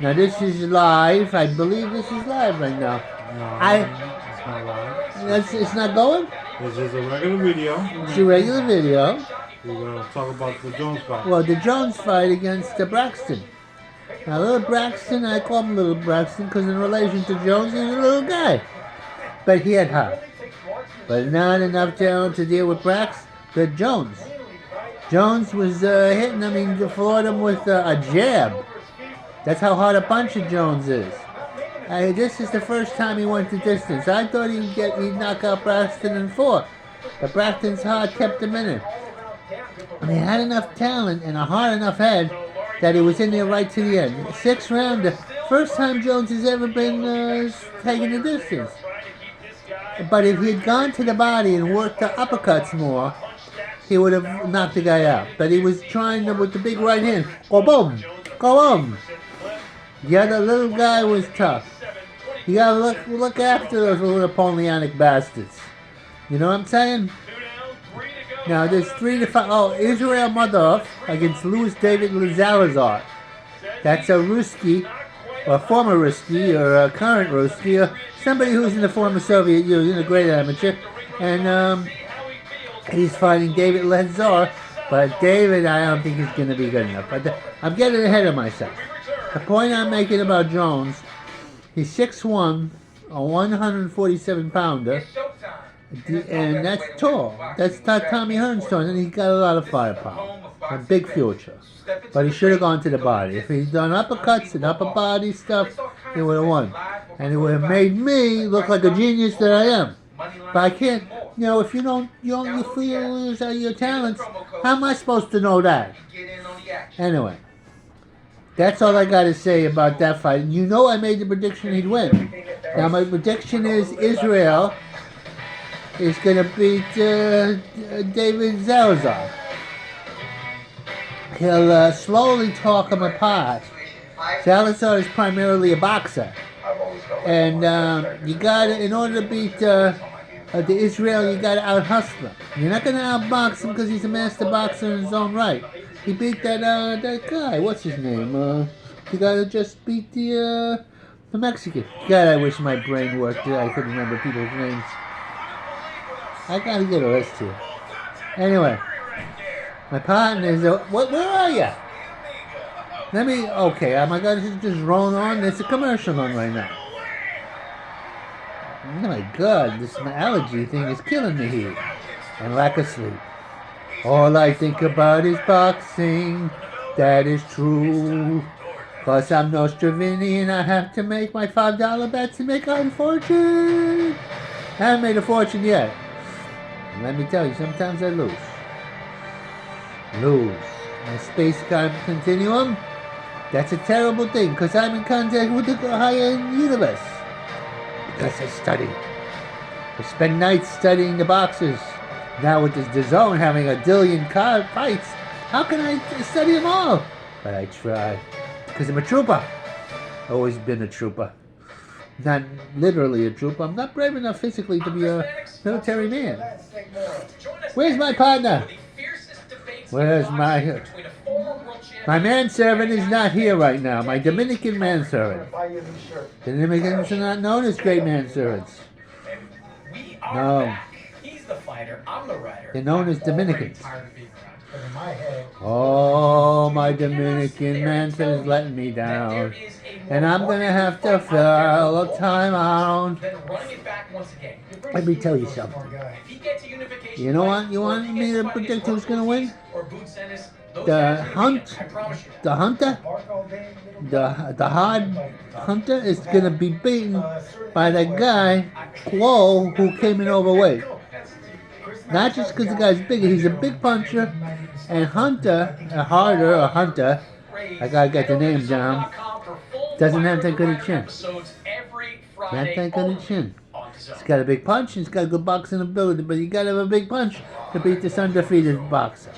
Now this is live. I believe this is live right now. No, I. it's not live. It's not going. It's just a regular video. It's a regular video. We're gonna talk about the Jones fight. Well, the Jones fight against Braxton. Now, little Braxton, I call him Little Braxton because in relation to Jones, he's a little guy. But he had heart. But not enough talent to deal with Jones. Jones was hitting him, he floored him with a jab. That's how hard a puncher Jones is. This is the first time he went the distance. I thought he'd knock out Braxton in 4. But Braxton's heart kept him in it. And he had enough talent and a hard enough head that he was in there right to the end. 6th rounder. First time Jones has ever been taking the distance. But if he had gone to the body and worked the uppercuts more, he would have knocked the guy out. But he was trying with the big right hand. Go boom! Go boom! The other little guy was tough. You gotta look after those little Napoleonic bastards. You know what I'm saying? Now there's 3 to 5. Oh, Israel Madov against Louis David Zalazar. That's a Ruski, or former Ruski, or a current Ruski, or somebody who's in the former Soviet Union, a great amateur. And he's fighting David Lazar, but David I don't think is going to be good enough. But I'm getting ahead of myself. The point I'm making about Jones, he's 6'1", a 147-pounder. And that's tall. That's not Tommy Hearns tall, and he's got a lot of firepower. A big future. But he should have gone to the body. If he'd done uppercuts and upper body stuff, he would have won. And it would have made me look like a genius that I am. But I can't, if you feel lose your talents, how am I supposed to know that? Anyway, that's all I got to say about that fight. And I made the prediction he'd win. Now my prediction is Israel is going to beat David Zalazar. He'll slowly talk him apart. Zalazar is primarily a boxer. And you got to, in order to beat the Israel, you got to out-hustle him. You're not going to out-box him because he's a master boxer in his own right. He beat that guy, what's his name? You got to just beat the Mexican. God, I wish my brain worked. I couldn't remember people's names. I gotta get a rest here. Anyway, my partner is. Where are you? Okay, am I gonna just roll on? There's a commercial on right now. Oh my God, this allergy thing is killing me here. And lack of sleep. All I think about is boxing. That is true. Cause I'm no Stravini and I have to make my $5 bets to make a fortune. I haven't made a fortune yet. And let me tell you, sometimes I lose. My space continuum, that's a terrible thing because I'm in contact with the higher universe. Because I study. I spend nights studying the boxers. Now with the zone having a zillion fights, how can I study them all? But I try. Because I'm a trooper. Always been a trooper. Not literally a trooper. I'm not brave enough physically to be a military man. Where's my partner? Where's my manservant is not here right now. My Dominican manservant. The Dominicans are not known as great manservants. No. They're known as Dominicans. Oh, my Dominican manservant is letting me down. And I'm going to have to fill a timeout. Let me tell you something. You know what? You want me to predict who's going to win? The hard hunter is going to be beaten by that guy, Quo, who came in overweight. Not just because the guy's bigger, he's a big puncher. And Hunter, I gotta get the name down, doesn't have that good a chin. Not that good a chin. He's got a big punch, he's got good boxing ability, but you gotta have a big punch to beat this undefeated boxer.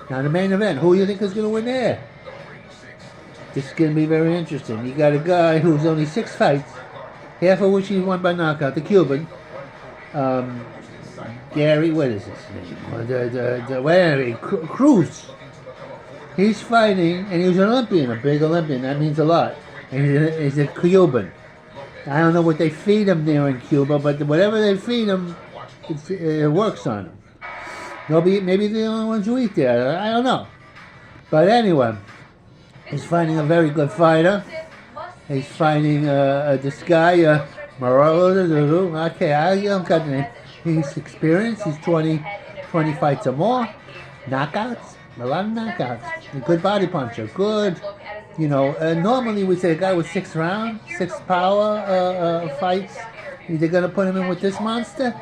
Now the main event, who do you think is gonna win there? This is gonna be very interesting. You got a guy who's only 6 fights, half of which he won by knockout, the Cuban. Gary, what is his name? Cruz. He's fighting, and he was an Olympian, a big Olympian. That means a lot. He's a Cuban. I don't know what they feed him there in Cuba, but whatever they feed him, it works on him. Maybe they're the only ones who eat there. I don't know. But anyway, he's fighting a very good fighter. He's fighting this guy, Morello. Okay, I don't got the name. He's experienced. He's 20 fights or more. Knockouts. A lot of knockouts. A good body puncher. Good. Normally we say a guy with 6 rounds, 6 power fights. They're going to put him in with this monster.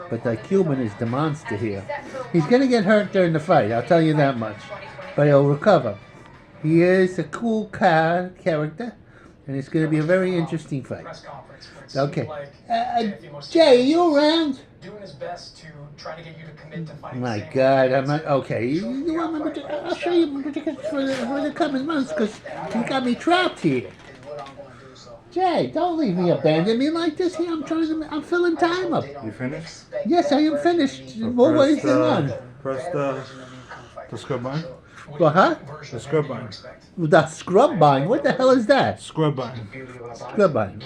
But the Cuban is the monster here. He's going to get hurt during the fight, I'll tell you that much. But he'll recover. He is a cool character. And it's going to be a very interesting fight. Okay. Jay, are you around? Doing his best to try to get you to commit to fighting. My God, I'm not okay. You want me to? I'll show you my tickets for the coming months because you got me trapped here. Jay, don't leave me, abandon me like this. Here, I'm filling time up. You finished? Yes, I am finished. So More ways than one. Press the scrub button. Well, huh? The scrub button. The scrub button. What the hell is that? Scrub button. Scrub button.